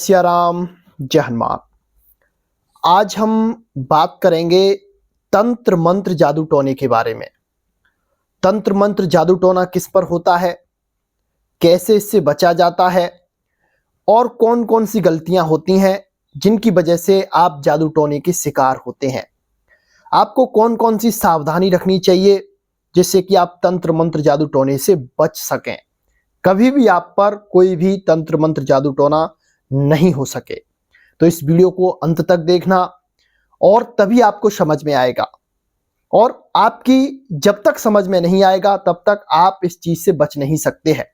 सियाराम, जय हनुमान। आज हम बात करेंगे तंत्र मंत्र जादू टोने के बारे में। तंत्र मंत्र जादू टोना किस पर होता है, कैसे इससे बचा जाता है और कौन कौन सी गलतियां होती हैं जिनकी वजह से आप जादू टोने के शिकार होते हैं। आपको कौन कौन सी सावधानी रखनी चाहिए जिससे कि आप तंत्र मंत्र जादू टोने से बच सकें, कभी भी आप पर कोई भी तंत्र मंत्र जादू टोना नहीं हो सके। तो इस वीडियो को अंत तक देखना और तभी आपको समझ में आएगा, और आपकी जब तक समझ में नहीं आएगा तब तक आप इस चीज से बच नहीं सकते हैं।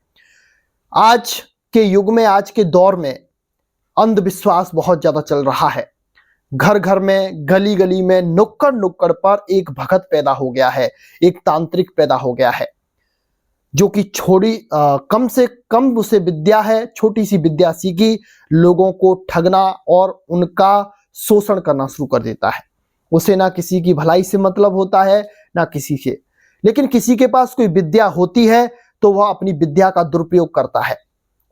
आज के युग में, आज के दौर में अंधविश्वास बहुत ज्यादा चल रहा है। घर घर में, गली गली में, नुक्कड़ नुक्कड़ पर एक भगत पैदा हो गया है, एक तांत्रिक पैदा हो गया है जो कि कम से कम उसे विद्या है, छोटी सी विद्या सीखी, लोगों को ठगना और उनका शोषण करना शुरू कर देता है। उसे ना किसी की भलाई से मतलब होता है ना किसी से, लेकिन किसी के पास कोई विद्या होती है तो वह अपनी विद्या का दुरुपयोग करता है,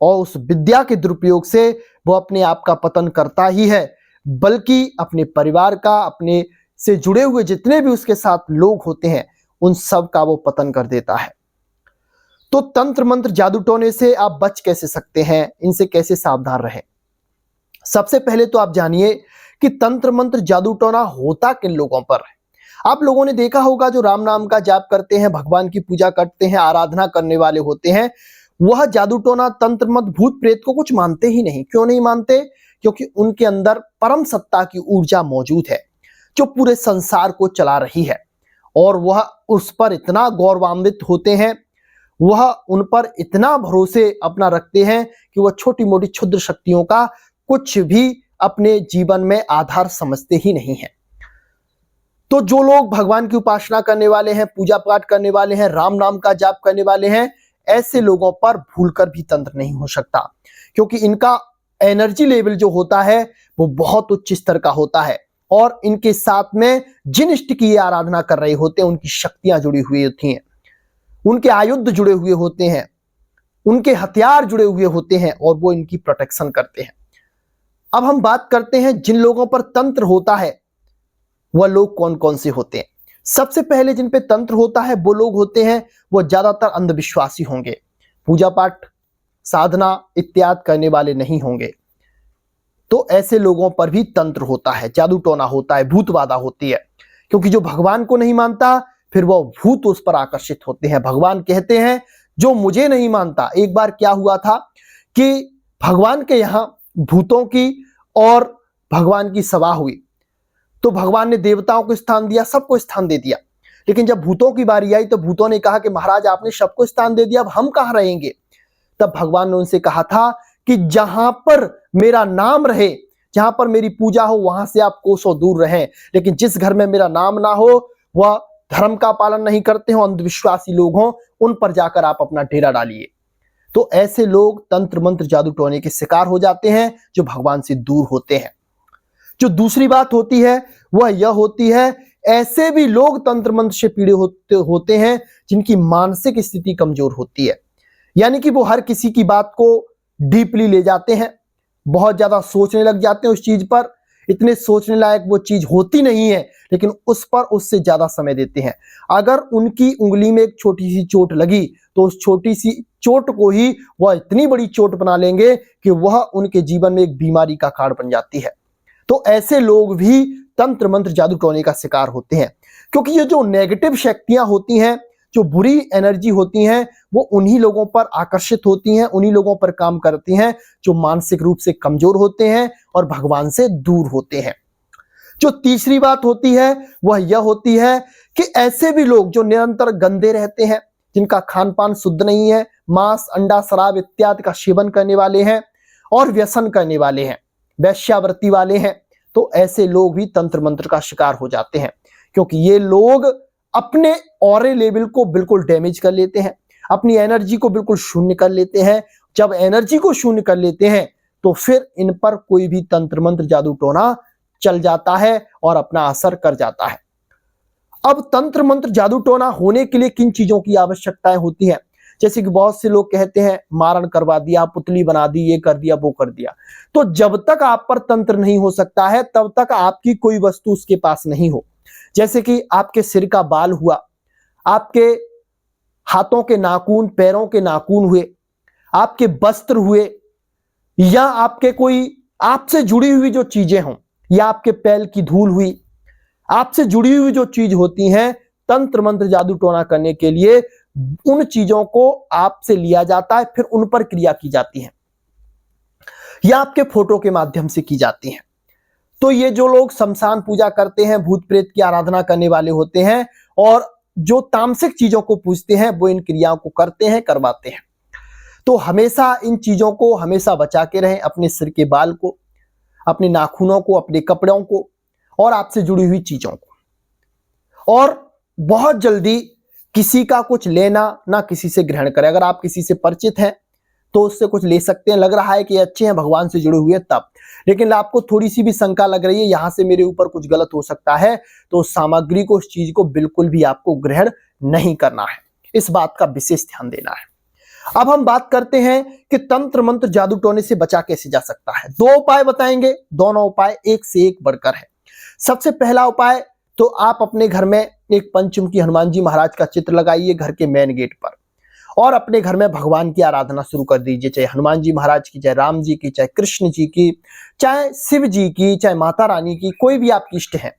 और उस विद्या के दुरुपयोग से वह अपने आप का पतन करता ही है, बल्कि अपने परिवार का, अपने से जुड़े हुए जितने भी उसके साथ लोग होते हैं उन सब का वो पतन कर देता है। तो तंत्र मंत्र जादू टोने से आप बच कैसे सकते हैं, इनसे कैसे सावधान रहें। सबसे पहले तो आप जानिए कि तंत्र मंत्र जादू टोना होता किन लोगों पर है। आप लोगों ने देखा होगा जो राम नाम का जाप करते हैं, भगवान की पूजा करते हैं, आराधना करने वाले होते हैं, वह जादू टोना तंत्र मंत्र भूत प्रेत को कुछ मानते ही नहीं। क्यों नहीं मानते? क्योंकि उनके अंदर परम सत्ता की ऊर्जा मौजूद है जो पूरे संसार को चला रही है, और वह उस पर इतना गौरवान्वित होते हैं, वह उन पर इतना भरोसे अपना रखते हैं कि वह छोटी मोटी क्षुद्र शक्तियों का कुछ भी अपने जीवन में आधार समझते ही नहीं हैं। तो जो लोग भगवान की उपासना करने वाले हैं, पूजा पाठ करने वाले हैं, राम नाम का जाप करने वाले हैं, ऐसे लोगों पर भूलकर भी तंत्र नहीं हो सकता, क्योंकि इनका एनर्जी लेवल जो होता है वो बहुत उच्च स्तर का होता है, और इनके साथ में जिन इष्ट की आराधना कर रहे होते हैं उनकी शक्तियां जुड़ी हुई होती हैं, उनके आयुध जुड़े हुए होते हैं, उनके हथियार जुड़े हुए होते हैं, और वो इनकी प्रोटेक्शन करते हैं। अब हम बात करते हैं जिन लोगों पर तंत्र होता है वह लोग कौन कौन से होते हैं। सबसे पहले जिन पे तंत्र होता है वो लोग होते हैं, वो ज्यादातर अंधविश्वासी होंगे, पूजा पाठ साधना इत्यादि करने वाले नहीं होंगे। तो ऐसे लोगों पर भी तंत्र होता है, जादू टोना होता है, भूत बाधा होती है, क्योंकि जो भगवान को नहीं मानता फिर वो भूत उस पर आकर्षित होते हैं। भगवान कहते हैं जो मुझे नहीं मानता। एक बार क्या हुआ था कि भगवान के यहां भूतों की और भगवान की सभा हुई, तो भगवान ने देवताओं को स्थान दिया, सबको स्थान दे दिया, लेकिन जब भूतों की बारी आई तो भूतों ने कहा कि महाराज आपने सबको स्थान दे दिया, अब हम कहां रहेंगे। तब भगवान ने उनसे कहा था कि जहां पर मेरा नाम रहे, जहां पर मेरी पूजा हो, वहां से आप कोसों दूर रहें, लेकिन जिस घर में मेरा नाम ना हो, वह धर्म का पालन नहीं करते हो, अंधविश्वासी लोग हों, उन पर जाकर आप अपना डेरा डालिए। तो ऐसे लोग तंत्र मंत्र जादू टोने के शिकार हो जाते हैं जो भगवान से दूर होते हैं। जो दूसरी बात होती है वह यह होती है, ऐसे भी लोग तंत्र मंत्र से पीड़ित होते हैं जिनकी मानसिक स्थिति कमजोर होती है, यानी कि वो हर किसी की बात को डीपली ले जाते हैं, बहुत ज्यादा सोचने लग जाते हैं उस चीज पर, इतने सोचने लायक वो चीज होती नहीं है, लेकिन उस पर उससे ज्यादा समय देते हैं। अगर उनकी उंगली में एक छोटी सी चोट लगी तो उस छोटी सी चोट को ही वह इतनी बड़ी चोट बना लेंगे कि वह उनके जीवन में एक बीमारी का कारण बन जाती है। तो ऐसे लोग भी तंत्र मंत्र जादू टोने का शिकार होते हैं, क्योंकि ये जो नेगेटिव शक्तियां होती हैं, जो बुरी एनर्जी होती हैं, वो उन्हीं लोगों पर आकर्षित होती हैं, उन्हीं लोगों पर काम करती हैं जो मानसिक रूप से कमजोर होते हैं और भगवान से दूर होते हैं। जो तीसरी बात होती है वह यह होती है कि ऐसे भी लोग जो निरंतर गंदे रहते हैं, जिनका खान पान शुद्ध नहीं है, मांस अंडा शराब इत्यादि का सेवन करने वाले हैं और व्यसन करने वाले हैं, वैश्यावृत्ति वाले हैं, तो ऐसे लोग भी तंत्र मंत्र का शिकार हो जाते हैं, क्योंकि ये लोग अपने ऑरे लेवल को बिल्कुल डैमेज कर लेते हैं, अपनी एनर्जी को बिल्कुल शून्य कर लेते हैं। जब एनर्जी को शून्य कर लेते हैं तो फिर इन पर कोई भी तंत्र मंत्र जादू टोना चल जाता है और अपना असर कर जाता है। अब तंत्र मंत्र जादू टोना होने के लिए किन चीजों की आवश्यकताएं होती हैं? जैसे कि बहुत से लोग कहते हैं मारण करवा दिया, पुतली बना दी, ये कर दिया, वो कर दिया। तो जब तक आप पर तंत्र नहीं हो सकता है तब तक आपकी कोई वस्तु उसके पास नहीं हो। जैसे कि आपके सिर का बाल हुआ, आपके हाथों के नाखून, पैरों के नाखून हुए, आपके वस्त्र हुए, या आपके कोई आपसे जुड़ी हुई जो चीजें हों, या आपके पैर की धूल हुई, आपसे जुड़ी हुई जो चीज होती हैं, तंत्र मंत्र जादू टोना करने के लिए उन चीजों को आपसे लिया जाता है, फिर उन पर क्रिया की जाती है, या आपके फोटो के माध्यम से की जाती है। तो ये जो लोग शमशान पूजा करते हैं, भूत प्रेत की आराधना करने वाले होते हैं, और जो तामसिक चीजों को पूजते हैं, वो इन क्रियाओं को करते हैं, करवाते हैं। तो हमेशा इन चीजों को हमेशा बचा के रहें, अपने सिर के बाल को, अपने नाखूनों को, अपने कपड़ों को, और आपसे जुड़ी हुई चीजों को। और बहुत जल्दी किसी का कुछ लेना ना किसी से ग्रहण करें। अगर आप किसी से परिचित हैं तो उससे कुछ ले सकते हैं, लग रहा है कि अच्छे हैं, भगवान से जुड़े हुए हैं तब। लेकिन आपको थोड़ी सी भी शंका लग रही है यहां से मेरे ऊपर कुछ गलत हो सकता है, तो उस सामग्री को, उस चीज को बिल्कुल भी आपको ग्रहण नहीं करना है। इस बात का विशेष ध्यान देना है। अब हम बात करते हैं कि तंत्र मंत्र जादू टोने से बचा कैसे जा सकता है। 2 उपाय बताएंगे, दोनों उपाय एक से एक बढ़कर है। सबसे पहला उपाय, तो आप अपने घर में एक पंचमुखी हनुमान जी महाराज का चित्र लगाइए घर के मेन गेट पर, और अपने घर में भगवान की आराधना शुरू कर दीजिए, चाहे हनुमान जी महाराज की, चाहे राम जी की, चाहे कृष्ण जी की, चाहे शिव जी की, चाहे माता रानी की, कोई भी आपकी इष्ट है,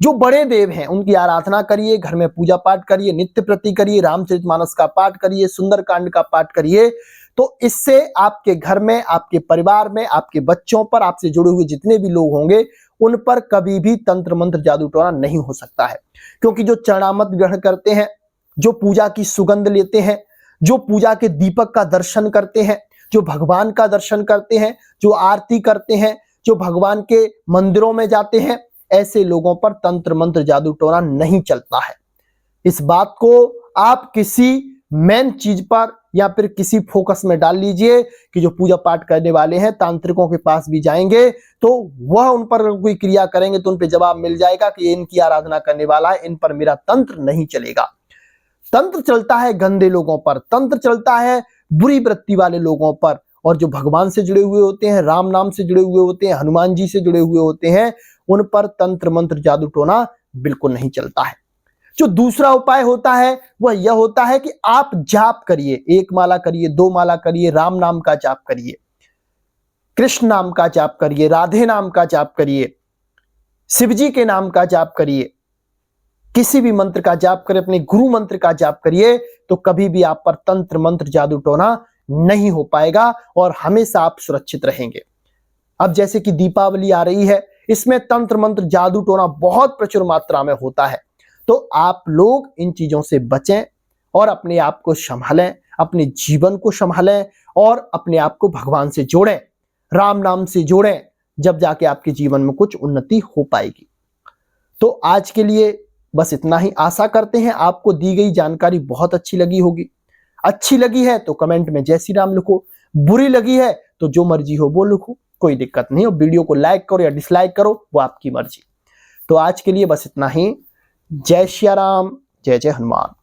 जो बड़े देव हैं उनकी आराधना करिए, घर में पूजा पाठ करिए, नित्य प्रति करिए, रामचरितमानस का पाठ करिए, सुंदरकांड का पाठ करिए। तो इससे आपके घर में, आपके परिवार में, आपके बच्चों पर, आपसे जुड़े हुए जितने भी लोग होंगे उन पर कभी भी तंत्र मंत्र जादू टोना नहीं हो सकता है। क्योंकि जो चरणामृत ग्रहण करते हैं, जो पूजा की सुगंध लेते हैं, जो पूजा के दीपक का दर्शन करते हैं, जो भगवान का दर्शन करते हैं, जो आरती करते हैं, जो भगवान के मंदिरों में जाते हैं, ऐसे लोगों पर तंत्र मंत्र जादू टोना नहीं चलता है। इस बात को आप किसी मेन चीज पर या फिर किसी फोकस में डाल लीजिए कि जो पूजा पाठ करने वाले हैं तांत्रिकों के पास भी जाएंगे तो वह उन पर कोई क्रिया करेंगे तो उन पर जवाब मिल जाएगा कि इनकी आराधना करने वाला है, इन पर मेरा तंत्र नहीं चलेगा। तंत्र चलता है गंदे लोगों पर, तंत्र चलता है बुरी वृत्ति वाले लोगों पर, और जो भगवान से जुड़े हुए होते हैं, राम नाम से जुड़े हुए होते हैं, हनुमान जी से जुड़े हुए होते हैं, उन पर तंत्र मंत्र जादू टोना बिल्कुल नहीं चलता है। जो दूसरा उपाय होता है वह यह होता है कि आप जाप करिए, 1 माला करिए, 2 माला करिए, राम नाम का जाप करिए, कृष्ण नाम का जाप करिए, राधे नाम का जाप करिए, शिवजी के नाम का जाप करिए, किसी भी मंत्र का जाप करिए, अपने गुरु मंत्र का जाप करिए, तो कभी भी आप पर तंत्र मंत्र जादू टोना नहीं हो पाएगा और हमेशा आप सुरक्षित रहेंगे। अब जैसे कि दीपावली आ रही है, इसमें तंत्र मंत्र जादू टोना बहुत प्रचुर मात्रा में होता है, तो आप लोग इन चीजों से बचें और अपने आप को संभालें, अपने जीवन को संभालें और अपने आप को भगवान से जोड़ें, राम नाम से जोड़ें, जब जाके आपके जीवन में कुछ उन्नति हो पाएगी। तो आज के लिए बस इतना ही। आशा करते हैं आपको दी गई जानकारी बहुत अच्छी लगी होगी। अच्छी लगी है तो कमेंट में जय श्री राम लिखो, बुरी लगी है तो जो मर्जी हो वो लिखो, कोई दिक्कत नहीं। और वीडियो को लाइक करो या डिसलाइक करो, वो आपकी मर्जी। तो आज के लिए बस इतना ही। जय श्री राम, जय जय हनुमान।